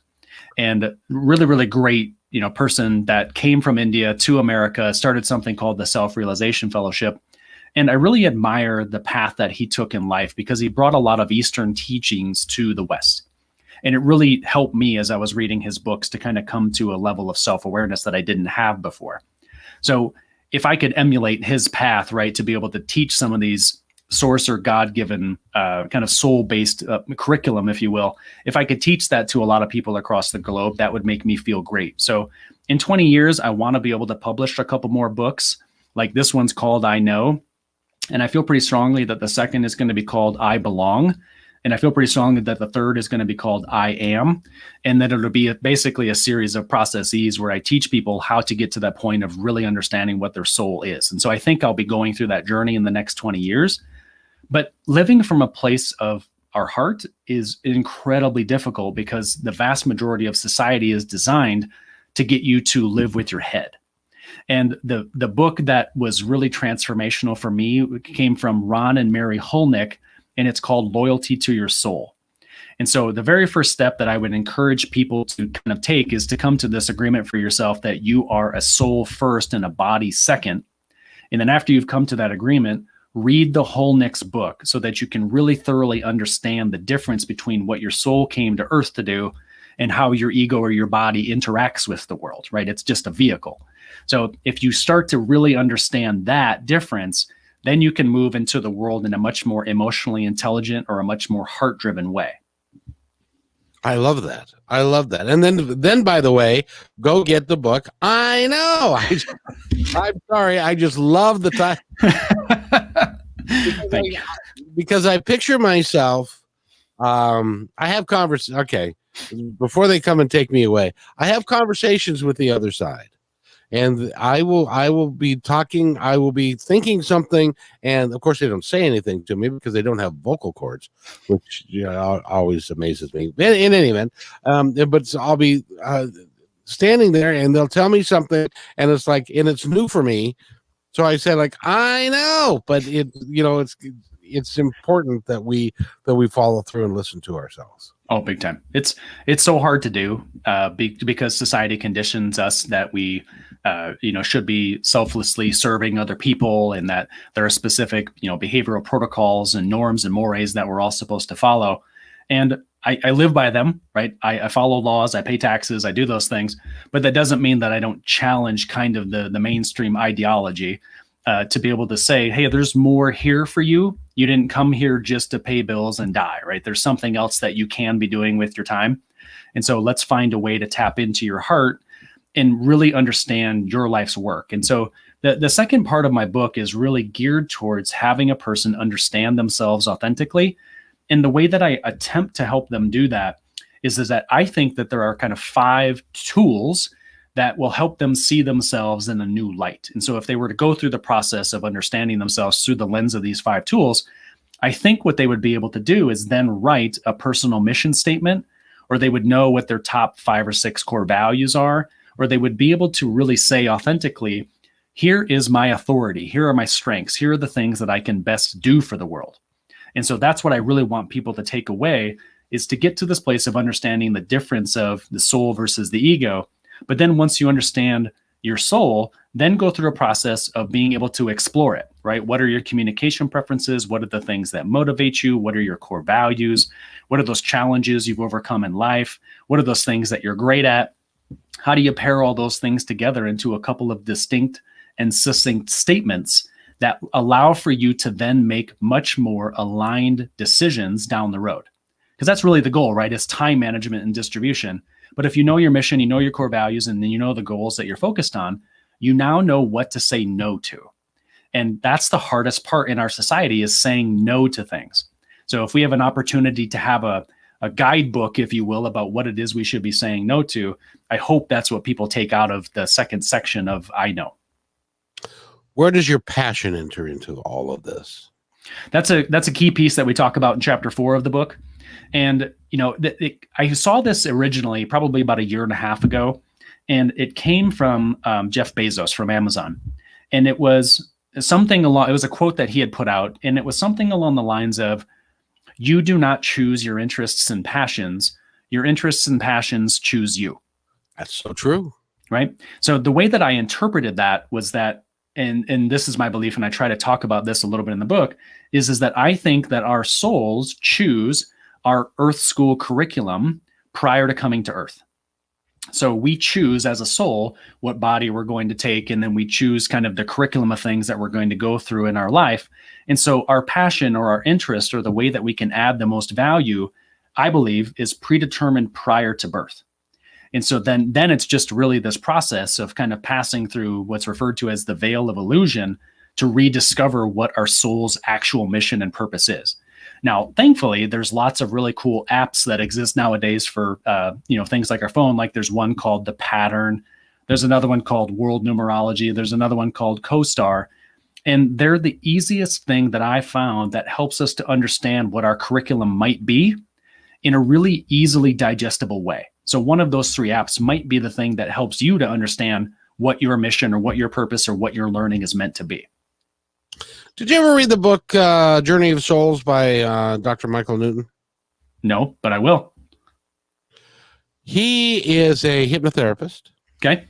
and really, really great, person that came from India to America, started something called the Self-Realization Fellowship. And I really admire the path that he took in life, because he brought a lot of Eastern teachings to the West. And it really helped me as I was reading his books to kind of come to a level of self-awareness that I didn't have before. So if I could emulate his path, right, to be able to teach some of these source or God-given kind of soul-based curriculum, if you will, if I could teach that to a lot of people across the globe, that would make me feel great. So in 20 years, I want to be able to publish a couple more books. Like this one's called I Know. And I feel pretty strongly that the second is going to be called I Belong. And I feel pretty strongly that the third is going to be called I Am, and that it'll be basically a series of processes where I teach people how to get to that point of really understanding what their soul is. And so I think I'll be going through that journey in the next 20 years. But living from a place of our heart is incredibly difficult, because the vast majority of society is designed to get you to live with your head. And the book that was really transformational for me came from Ron and Mary Hulnick, and it's called Loyalty to Your Soul. And so the very first step that I would encourage people to kind of take is to come to this agreement for yourself that you are a soul first and a body second. And then after you've come to that agreement, read the Hulnick's book so that you can really thoroughly understand the difference between what your soul came to earth to do and how your ego or your body interacts with the world, right? It's just a vehicle. So if you start to really understand that difference, then you can move into the world in a much more emotionally intelligent or a much more heart-driven way. I love that. I love that. And then by the way, go get the book. I know. I'm sorry. I just love the title. Because I picture myself. I have conversations. Okay. Before they come and take me away, I have conversations with the other side. And I will be talking, I will be thinking something, and of course they don't say anything to me because they don't have vocal cords, which always amazes me. In any event, but I'll be standing there, and they'll tell me something, and it's like, and it's new for me. So I said, like, I know, but it's important that we follow through and listen to ourselves. Oh, big time. It's so hard to do because society conditions us that we, should be selflessly serving other people, and that there are specific, behavioral protocols and norms and mores that we're all supposed to follow. And I live by them, right? I follow laws, I pay taxes, I do those things, but that doesn't mean that I don't challenge kind of the mainstream ideology to be able to say, hey, there's more here for you. You didn't come here just to pay bills and die, right? There's something else that you can be doing with your time. And so let's find a way to tap into your heart and really understand your life's work. And so the second part of my book is really geared towards having a person understand themselves authentically. And the way that I attempt to help them do that is that I think that there are kind of 5 tools that will help them see themselves in a new light. And so if they were to go through the process of understanding themselves through the lens of these 5 tools, I think what they would be able to do is then write a personal mission statement, or they would know what their top 5 or 6 core values are, or they would be able to really say authentically, here is my authority, here are my strengths, here are the things that I can best do for the world. And so that's what I really want people to take away, is to get to this place of understanding the difference of the soul versus the ego. But then once you understand your soul, then go through a process of being able to explore it, right? What are your communication preferences? What are the things that motivate you? What are your core values? What are those challenges you've overcome in life? What are those things that you're great at? How do you pair all those things together into a couple of distinct and succinct statements that allow for you to then make much more aligned decisions down the road? Because that's really the goal, right? It's time management and distribution. But if you know your mission, you know your core values, and then you know the goals that you're focused on, you now know what to say no to. And that's the hardest part in our society, is saying no to things. So if we have an opportunity to have a guidebook, if you will, about what it is we should be saying no to, I hope that's what people take out of the second section of I Know. Where does your passion enter into all of this? That's a key piece that we talk about in chapter 4 of the book. And, I saw this originally probably about 1.5 years ago, and it came from Jeff Bezos from Amazon. And it was it was a quote that he had put out, and it was something along the lines of, you do not choose your interests and passions. Your interests and passions choose you. That's so true. Right? So the way that I interpreted that was that, and this is my belief, and I try to talk about this a little bit in the book, is that I think that our souls choose our Earth School curriculum prior to coming to Earth. So we choose as a soul what body we're going to take, and then we choose kind of the curriculum of things that we're going to go through in our life. And so our passion or our interest or the way that we can add the most value, I believe, is predetermined prior to birth. And so then it's just really this process of kind of passing through what's referred to as the veil of illusion to rediscover what our soul's actual mission and purpose is. Now, thankfully, there's lots of really cool apps that exist nowadays for things like our phone. Like there's one called The Pattern. There's another one called World Numerology. There's another one called CoStar. And they're the easiest thing that I found that helps us to understand what our curriculum might be in a really easily digestible way. So one of those 3 apps might be the thing that helps you to understand what your mission or what your purpose or what your learning is meant to be. Did you ever read the book Journey of Souls by Dr. Michael Newton? No, but I will. He is a hypnotherapist. Okay.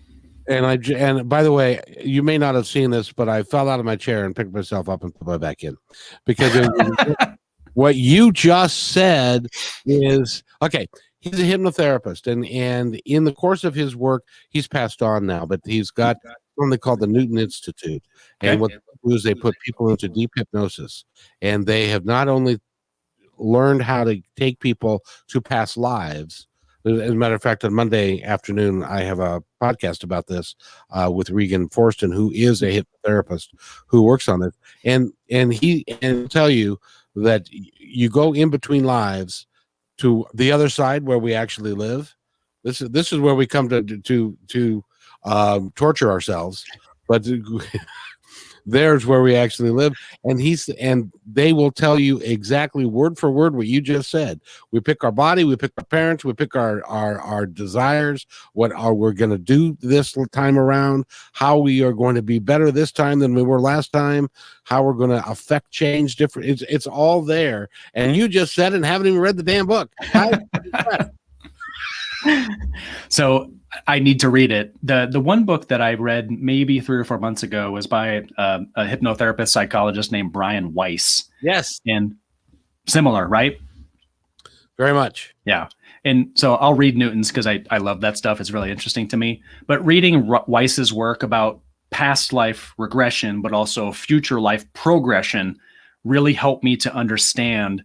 And by the way, you may not have seen this, but I fell out of my chair and picked myself up and put my back in, because what you just said is, okay, he's a hypnotherapist, and in the course of his work, he's passed on now, but he's got something called the Newton Institute. Okay. And what they do is they put people into deep hypnosis, and they have not only learned how to take people to past lives. As a matter of fact, on Monday afternoon, I have a podcast about this with Regan Forston, who is a hypnotherapist who works on it. And he'll tell you that you go in between lives to the other side where we actually live. This is where we come to torture ourselves, but there's where we actually live. And they will tell you exactly word for word what you just said. We pick our body, we pick our parents, we pick our desires, what we're going to do this time around, how we are going to be better this time than we were last time, how we're going to affect change different. It's all there. And you just said it and haven't even read the damn book. So I need to read it. The one book that I read maybe 3 or 4 months ago was by a hypnotherapist psychologist named Brian Weiss. Yes. And similar, right? Very much. Yeah. And so I'll read Newton's because I love that stuff. It's really interesting to me. But reading Weiss's work about past life regression, but also future life progression, really helped me to understand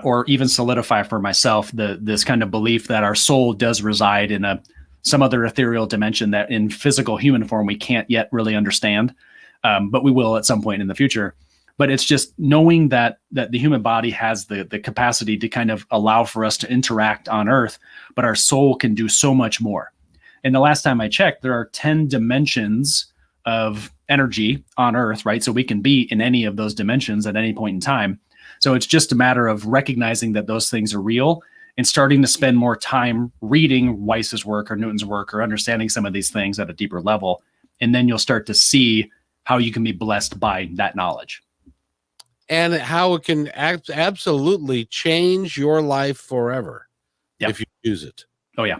or even solidify for myself this kind of belief that our soul does reside in some other ethereal dimension that in physical human form we can't yet really understand, but we will at some point in the future. But it's just knowing that the human body has the capacity to kind of allow for us to interact on Earth, but our soul can do so much more. And the last time I checked, there are 10 dimensions of energy on Earth, right? So we can be in any of those dimensions at any point in time. So it's just a matter of recognizing that those things are real and starting to spend more time reading Weiss's work or Newton's work or understanding some of these things at a deeper level. And then you'll start to see how you can be blessed by that knowledge. and how it can absolutely change your life forever if you choose it. Oh, yeah.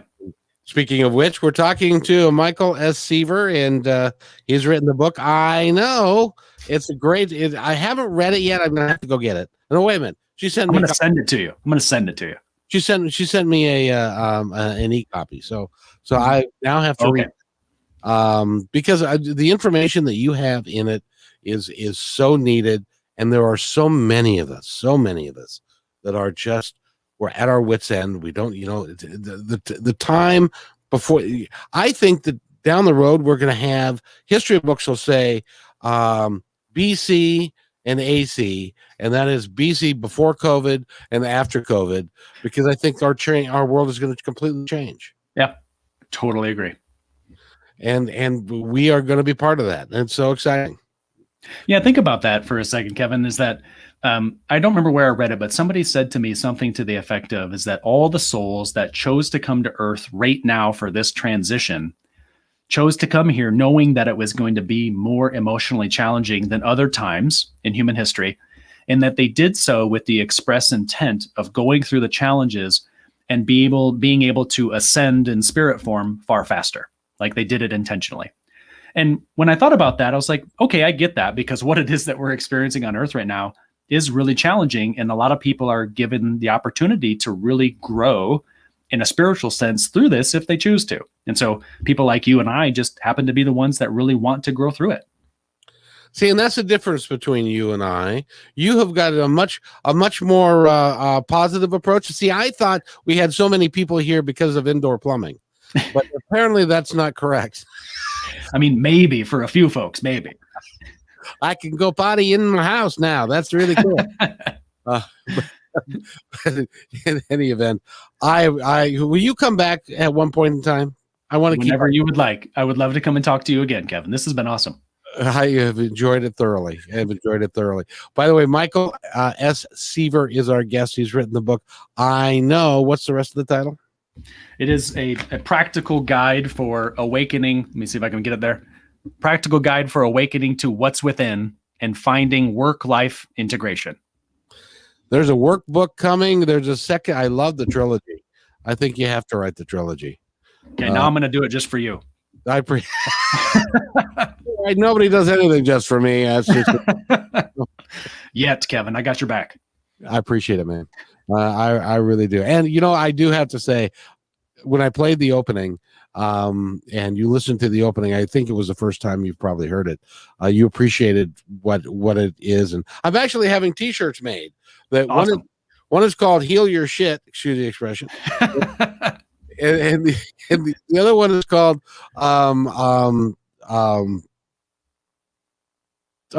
Speaking of which, we're talking to Michael S. Seaver, and he's written the book. I know it's a great. I haven't read it yet. I'm gonna have to go get it. No, wait a minute. She sent me. I'm going to send it to you. I'm going to send it to you. She sent me an e-copy. So I now have to read because the information that you have in it is so needed, and there are so many of us that are just, we're at our wits' end. We don't, the time before. I think that down the road we're going to have history books will say BC and AC, and that is BC before COVID and after COVID, because I think our world is going to completely change. Yeah, totally agree. And we are going to be part of that. And it's so exciting. Yeah, think about that for a second, Kevin, is that I don't remember where I read it, but somebody said to me something to the effect of, is that all the souls that chose to come to Earth right now for this transition chose to come here knowing that it was going to be more emotionally challenging than other times in human history, and that they did so with the express intent of going through the challenges and being able to ascend in spirit form far faster, like they did it intentionally. And when I thought about that, I was like, okay, I get that, because what it is that we're experiencing on Earth right now is really challenging. And a lot of people are given the opportunity to really grow in a spiritual sense through this if they choose to. And so people like you and I just happen to be the ones that really want to grow through it. See, and that's the difference between you and I. You have got a much more positive approach. See, I thought we had so many people here because of indoor plumbing, but apparently that's not correct. I mean, maybe for a few folks, maybe. I can go potty in my house now. That's really cool. In any event, I will you come back at one point in time? I want to whenever you would like. I would love to come and talk to you again, Kevin. This has been awesome. I have enjoyed it thoroughly. By the way, Michael S. Seaver is our guest. He's written the book, I Know. What's the rest of the title? It is a practical guide for awakening. Let me see if I can get it there. Practical guide for awakening to what's within and finding work-life integration. There's a workbook coming. There's a second. I love the trilogy. I think you have to write the trilogy. Okay, now I'm going to do it just for you. Nobody does anything just for me. That's just Yet, Kevin, I got your back. I appreciate it, man. I really do. And, I do have to say, when I played the opening, and you listened to the opening, I think it was the first time you've probably heard it. You appreciated what it is. And I'm actually having T-shirts made. That awesome. One is called "Heal Your Shit." Excuse the expression. and the other one is called I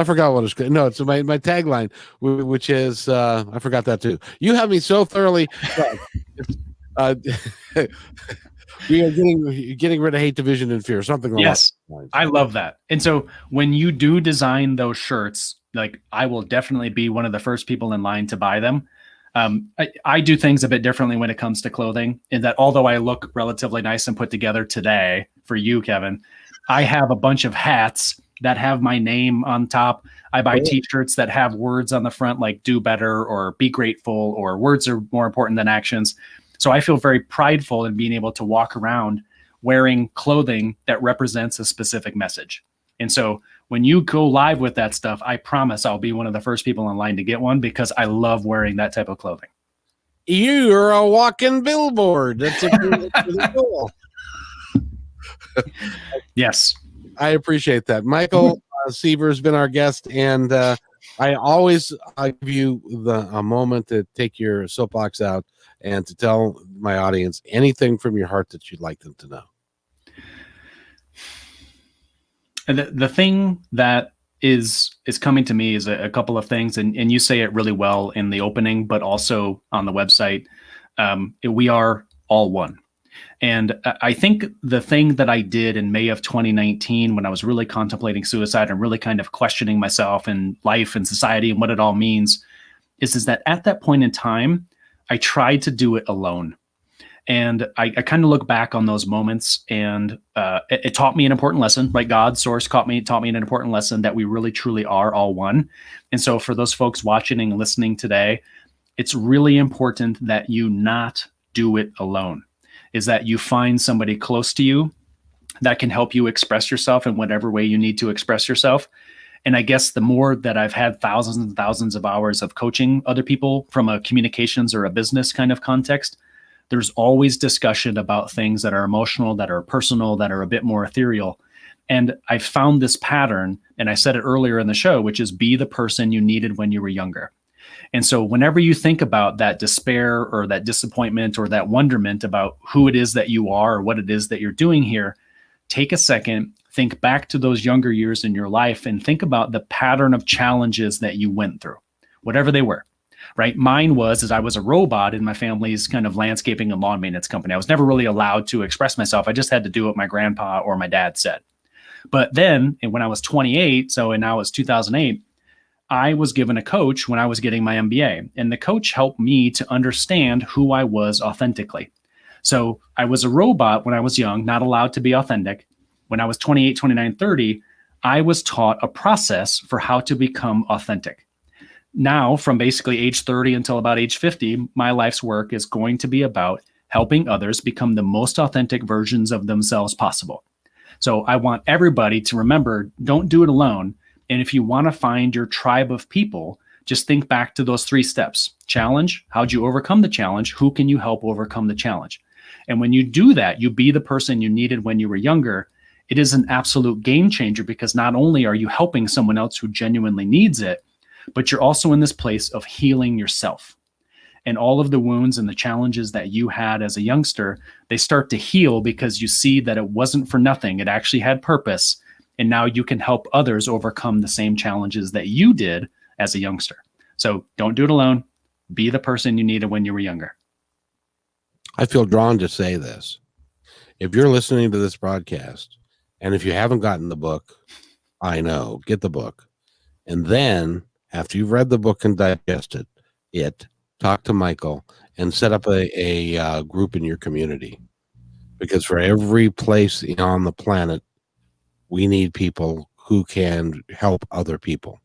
forgot what it's called. No, it's my tagline, which is I forgot that too. You have me so thoroughly. We are getting rid of hate, division, and fear. Something like yes, that. I love that. And so when you do design those shirts, like I will definitely be one of the first people in line to buy them. I do things a bit differently when it comes to clothing, in that although I look relatively nice and put together today for you, Kevin, I have a bunch of hats that have my name on top. I buy T-shirts that have words on the front like "do better" or "be grateful" or "words are more important than actions." So I feel very prideful in being able to walk around wearing clothing that represents a specific message. And so when you go live with that stuff, I promise I'll be one of the first people in line to get one, because I love wearing that type of clothing. You're a walking billboard. That's really cool. Yes. I appreciate that. Michael Seaver has been our guest, and I always give you a moment to take your soapbox out and to tell my audience anything from your heart that you'd like them to know. And the thing that is coming to me is a couple of things, and you say it really well in the opening, but also on the website. We are all one. And I think the thing that I did in May of 2019, when I was really contemplating suicide and really kind of questioning myself and life and society and what it all means, is that at that point in time, I tried to do it alone. And I kind of look back on those moments, and it taught me an important lesson. Right, God, source, taught me an important lesson that we really truly are all one. And so, for those folks watching and listening today, it's really important that you not do it alone. Is that you find somebody close to you that can help you express yourself in whatever way you need to express yourself. And I guess the more that I've had thousands and thousands of hours of coaching other people from a communications or a business kind of context, there's always discussion about things that are emotional, that are personal, that are a bit more ethereal. And I found this pattern, and I said it earlier in the show, which is be the person you needed when you were younger. And so whenever you think about that despair or that disappointment or that wonderment about who it is that you are or what it is that you're doing here, take a second, think back to those younger years in your life and think about the pattern of challenges that you went through, whatever they were, right? Mine was, as I was a robot in my family's kind of landscaping and lawn maintenance company. I was never really allowed to express myself. I just had to do what my grandpa or my dad said. But then when I was 28, and now it's 2008, I was given a coach when I was getting my MBA, and the coach helped me to understand who I was authentically. So I was a robot when I was young, not allowed to be authentic. When I was 28, 29, 30, I was taught a process for how to become authentic. Now, from basically age 30 until about age 50, my life's work is going to be about helping others become the most authentic versions of themselves possible. So I want everybody to remember, don't do it alone. And if you want to find your tribe of people, just think back to those 3 steps. Challenge, how'd you overcome the challenge? Who can you help overcome the challenge? And when you do that, you be the person you needed when you were younger. It is an absolute game changer, because not only are you helping someone else who genuinely needs it, but you're also in this place of healing yourself. And all of the wounds and the challenges that you had as a youngster, they start to heal because you see that it wasn't for nothing. It actually had purpose. And now you can help others overcome the same challenges that you did as a youngster. So don't do it alone. Be the person you needed when you were younger. I feel drawn to say this. If you're listening to this broadcast, and if you haven't gotten the book, I know, get the book. And then after you've read the book and digested it, talk to Michael and set up a group in your community. Because for every place on the planet, we need people who can help other people.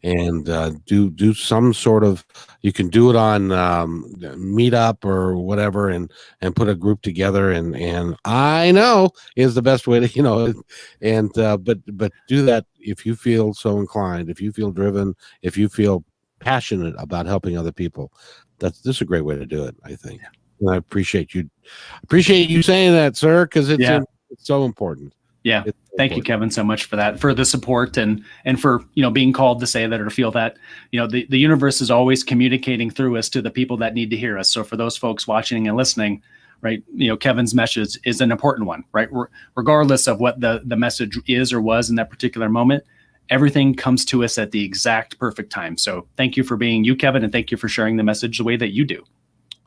And do some sort of, you can do it on Meetup or whatever, and put a group together, and I know is the best way to, and but do that if you feel so inclined, if you feel driven, if you feel passionate about helping other people. This is a great way to do it, I think. And I appreciate you saying that, sir, because it's so important. Yeah. Thank you, Kevin, so much for that, for the support and for, being called to say that or to feel that, the universe is always communicating through us to the people that need to hear us. So for those folks watching and listening, right, Kevin's message is an important one, right? Regardless of what the message is or was in that particular moment, everything comes to us at the exact perfect time. So thank you for being you, Kevin, and thank you for sharing the message the way that you do.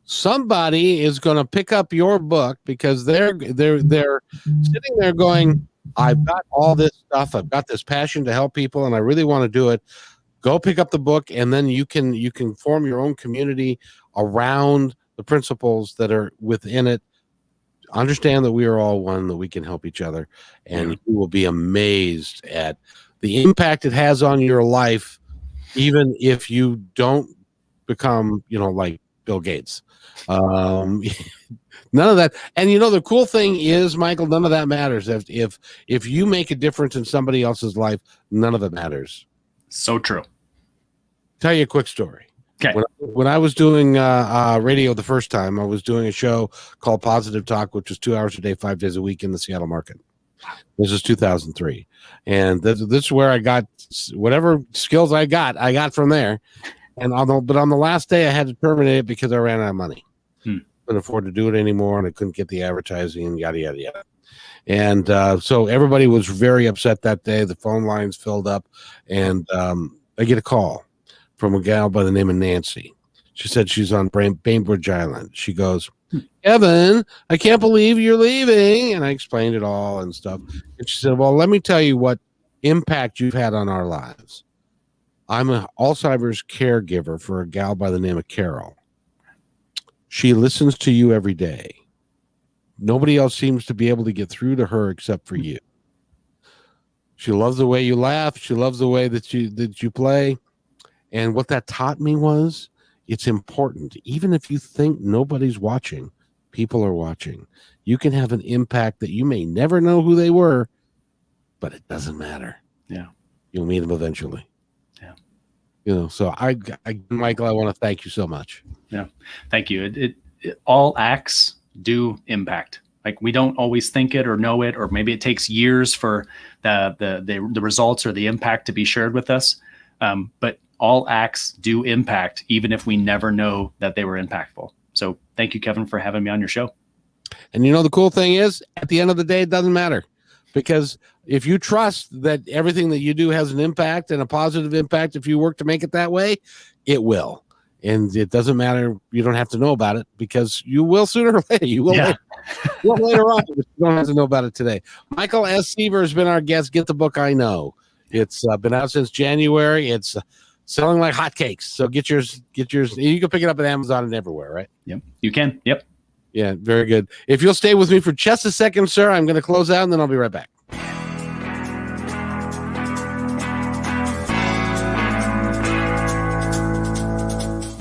Somebody is going to pick up your book because they're sitting there going, I've got all this stuff. I've got this passion to help people, and I really want to do it. Go pick up the book, and then you can form your own community around the principles that are within it. Understand that we are all one, that we can help each other, and you will be amazed at the impact it has on your life, even if you don't become, like Bill Gates. None of that. And the cool thing is, Michael, none of that matters. If you make a difference in somebody else's life, none of it matters. So true. Tell you a quick story. Okay. When I was doing radio the first time, I was doing a show called Positive Talk, which was 2 hours a day, 5 days a week in the Seattle market. This is 2003. And this is where I got whatever skills I got from there. And but on the last day, I had to terminate it because I ran out of money. Couldn't afford to do it anymore, and I couldn't get the advertising and yada yada yada. And so everybody was very upset that day. The phone lines filled up, and I get a call from a gal by the name of Nancy. She said she's on Bainbridge Island. She goes, Kevin, I can't believe you're leaving. And I explained it all and stuff. And she said, well, let me tell you what impact you've had on our lives. I'm an Alzheimer's caregiver for a gal by the name of Carol. She listens to you every day. nobody else seems to be able to get through to her except for you. She loves the way you laugh. She loves the way that you play. And what that taught me was it's important. Even if you think nobody's watching, people are watching. You can have an impact that you may never know who they were, but it doesn't matter. Yeah. You'll meet them eventually. Yeah. So Michael, I want to thank you so much. Yeah. Thank you. It all acts do impact. Like, we don't always think it or know it, or maybe it takes years for the results or the impact to be shared with us. But all acts do impact, even if we never know that they were impactful. So thank you, Kevin, for having me on your show. And the cool thing is, at the end of the day, it doesn't matter, because if you trust that everything that you do has an impact and a positive impact, if you work to make it that way, it will. And it doesn't matter. You don't have to know about it, because you will sooner or later. You will, later on. But you don't have to know about it today. Michael S. Seaver has been our guest. Get the book, I Know. It's been out since January. It's selling like hotcakes. So get yours. You can pick it up at Amazon and everywhere, right? Yep, you can. Yep. Yeah, very good. If you'll stay with me for just a second, sir, I'm going to close out, and then I'll be right back.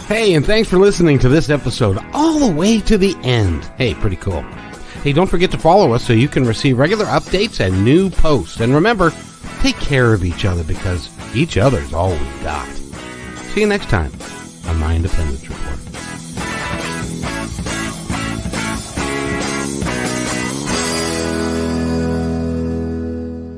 Hey, and thanks for listening to this episode all the way to the end. Hey, pretty cool. Hey, don't forget to follow us so you can receive regular updates and new posts. And remember, take care of each other, because each other's all we've got. See you next time on My Independence Report.